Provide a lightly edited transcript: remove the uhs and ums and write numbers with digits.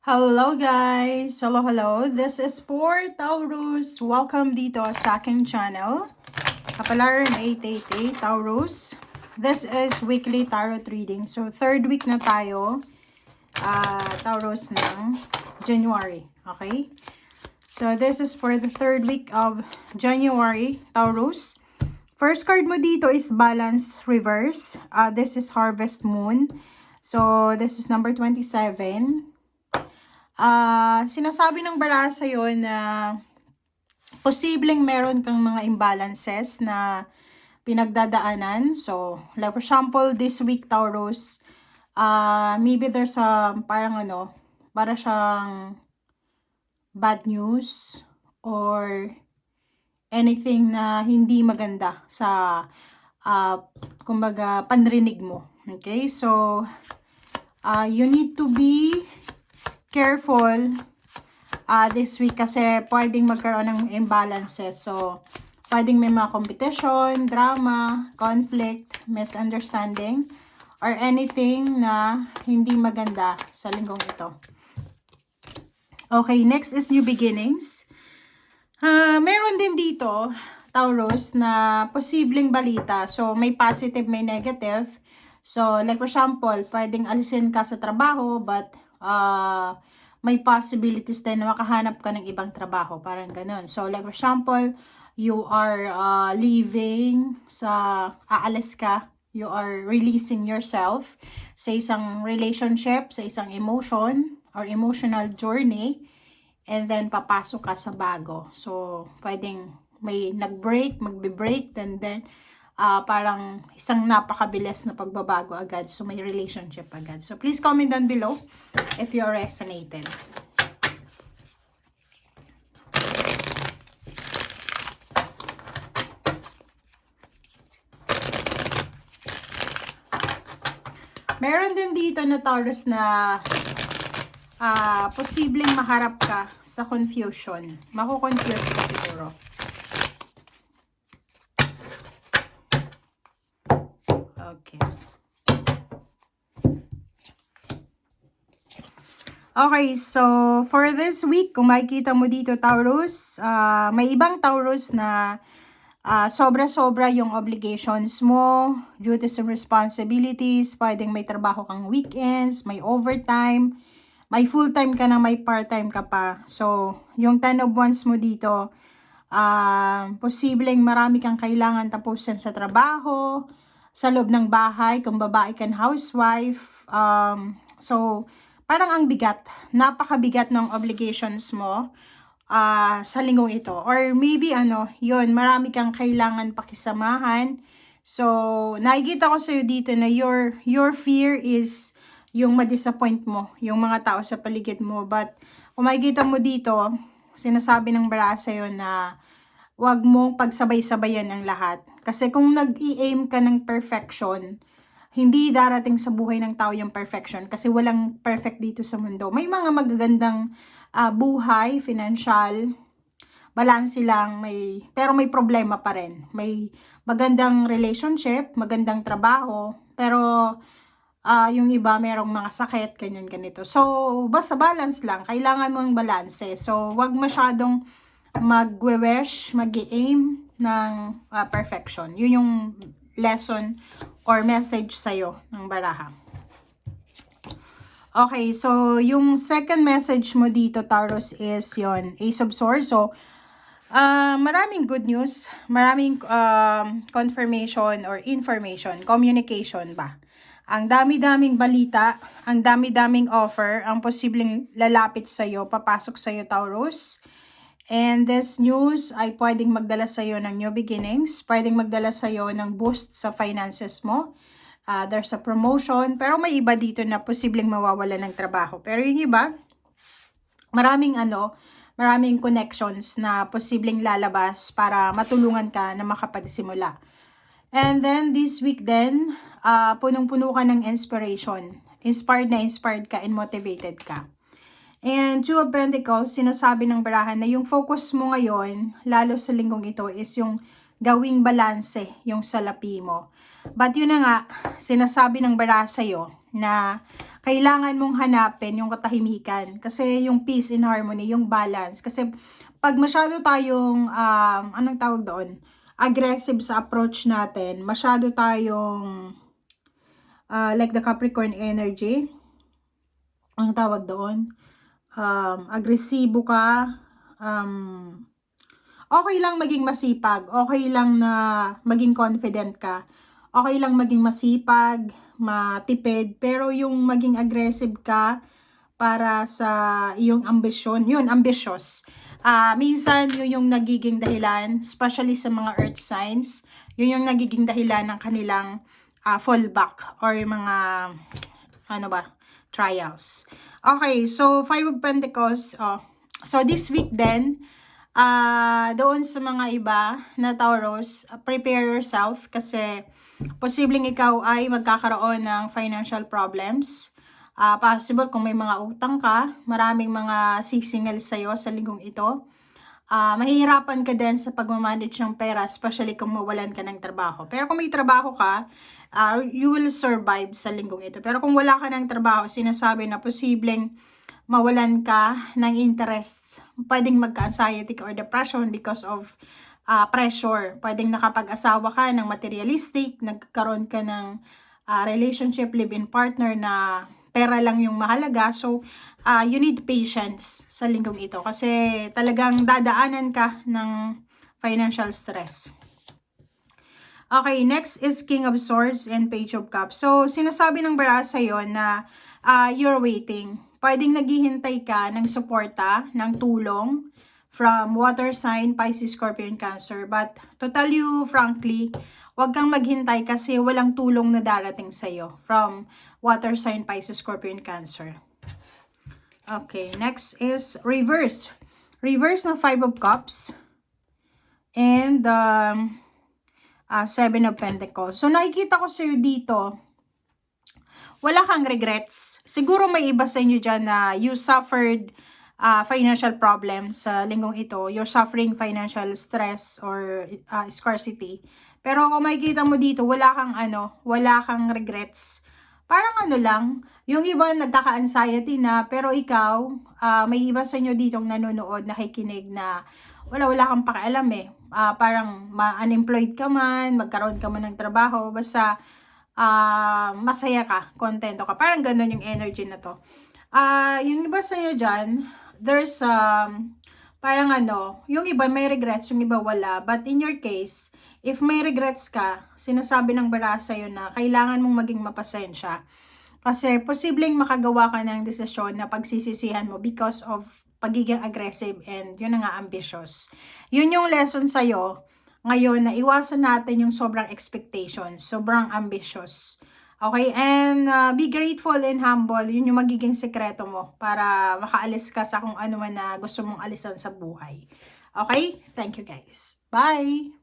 Hello guys! Hello! This is for Taurus. Welcome dito sa aking channel. Kapalaran 888 Taurus. This is weekly tarot reading. So, third week na tayo, Taurus ng January. Okay? So, this is for the third week of January, Taurus. First card mo dito is Balance Reverse. This is Harvest Moon. So, this is number 27. Sinasabi ng baraha sa'yo na posibleng meron kang mga imbalances na pinagdadaanan. So, like for example, this week, Taurus, maybe there's para siyang bad news or anything na hindi maganda sa, kumbaga, panrinig mo. Okay? So, you need to be careful this week kasi pwedeng magkaroon ng imbalances. So, pwedeng may mga competition, drama, conflict, misunderstanding, or anything na hindi maganda sa linggong ito. Okay, next is new beginnings. Meron din dito, Taurus, na posibleng balita. So, may positive, may negative. So, like for example, pwedeng alisin ka sa trabaho, but may possibilities din na makahanap ka ng ibang trabaho. Parang ganun. So, like for example, you are aalis ka, you are releasing yourself sa isang relationship, sa isang emotion, or emotional journey, and then papasok ka sa bago. So, pwedeng may nag-break, magbe-break, and then parang isang napakabilis na pagbabago agad. So, may relationship agad. So, please comment down below if you are resonated. Meron din dito na Taurus na posibleng maharap ka sa confusion. Mako-confuse ka siguro. Okay. Okay, so for this week, kung makikita mo dito, Taurus, may ibang Taurus na sobra-sobra yung obligations mo, duties and responsibilities, pwedeng may trabaho kang weekends, may overtime, may full-time ka na, may part-time ka pa. So, yung 10 of Wands mo dito, posibleng marami kang kailangan tapusin sa trabaho, sa loob ng bahay, kung babae kan housewife. So, parang ang bigat, napakabigat ng obligations mo sa linggong ito. Or maybe yun, marami kang kailangan pakisamahan. So, nakikita ko sa'yo dito na your fear is yung ma-disappoint mo, yung mga tao sa paligid mo. But, kung makikita mo dito, sinasabi ng baraha sa'yo na wag mong pagsabay-sabayan ang lahat. Kasi kung nag-i-aim ka ng perfection, hindi darating sa buhay ng tao yung perfection. Kasi walang perfect dito sa mundo. May mga magagandang buhay, financial, balance lang, pero may problema pa rin. May magandang relationship, magandang trabaho, pero yung iba merong mga sakit, ganito. So, basta balance lang. Kailangan mong balance. So, wag masyadong mag-wish, mag-aim ng perfection. Yun yung lesson or message sa'yo ng baraha. Okay, so yung second message mo dito, Taurus, is yon Ace of Swords. So, maraming good news, maraming confirmation or information, communication ba. Ang dami-daming balita, ang dami-daming offer, ang posibleng lalapit sa'yo, papasok sa'yo, Taurus. And this news ay pwedeng magdala sa'yo ng new beginnings, pwedeng magdala sa'yo ng boost sa finances mo. There's a promotion, pero may iba dito na posibleng mawawala ng trabaho. Pero yung iba, maraming connections na posibleng lalabas para matulungan ka na makapagsimula. And then this week din, punong-puno ka ng inspiration. Inspired ka and motivated ka. And Two of Pentacles, sinasabi ng barahan na yung focus mo ngayon, lalo sa linggong ito, is yung gawing balanse yung salapi mo. But yun na nga, sinasabi ng baraha sa'yo, na kailangan mong hanapin yung katahimikan. Kasi yung peace and harmony, yung balance. Kasi pag masyado tayong, anong tawag doon? Aggressive sa approach natin, masyado tayong, like the Capricorn energy, ang tawag doon, agresibo ka, okay lang maging masipag, okay lang na maging confident ka, okay lang maging masipag, matipid, pero yung maging aggressive ka para sa iyong ambisyon, yun, ambitious. Minsan, yun yung nagiging dahilan, especially sa mga earth signs, yun yung nagiging dahilan ng kanilang fallback or mga, ano ba, trials. Okay, so 5 of Pentacles, so this week then, doon sa mga iba na Taurus, prepare yourself kasi posibleng ikaw ay magkakaroon ng financial problems. Possible kung may mga utang ka, maraming mga sisingil sa'yo sa linggong ito. Mahihirapan ka din sa pagmamanage ng pera, especially kung mawalan ka ng trabaho. Pero kung may trabaho ka, you will survive sa linggong ito. Pero kung wala ka ng trabaho, sinasabi na posibleng mawalan ka ng interests. Pwedeng magka-anxiety or depression because of pressure. Pwedeng nakapag-asawa ka ng materialistic, nagkaroon ka ng relationship, live-in partner na pera lang yung mahalaga. So, you need patience sa linggong ito kasi talagang dadaanan ka ng financial stress. Okay, next is King of Swords and Page of Cups. So, sinasabi ng barasa yon na you're waiting. Pwedeng naghihintay ka ng suporta, ng tulong from water sign, Pisces, Scorpion, Cancer. But to tell you frankly, huwag kang maghintay kasi walang tulong na darating sa'yo from water sign, Pisces, Scorpion, Cancer. Okay, next is reverse. Reverse ng 5 of Cups and 7 of Pentacles. So, nakikita ko sa'yo dito, wala kang regrets. Siguro may iba sa inyo dyan na you suffered financial problems sa linggong ito. You're suffering financial stress or scarcity. Pero kung makikita mo dito, wala kang regrets. Parang lang, yung iba nagkaka-anxiety na, pero ikaw, may iba sa inyo ditong nanonood, nakikinig na wala kang pakialam eh. Parang ma-unemployed ka man, magkaroon ka man ng trabaho, basta masaya ka, kontento ka. Parang ganun yung energy na to. Yung iba sa inyo dyan, there's parang yung iba may regrets, yung iba wala. But in your case, if may regrets ka, sinasabi ng barasa yun na kailangan mong maging mapasensya. Kasi posibleng makagawa ka ng desisyon na pagsisisihan mo because of pagiging aggressive and yun na nga ambitious. Yun yung lesson sa'yo ngayon na iwasan natin yung sobrang expectations, sobrang ambitious. Okay, and be grateful and humble, yun yung magiging sekreto mo para makaalis ka sa kung ano man na gusto mong alisan sa buhay. Okay, thank you guys. Bye!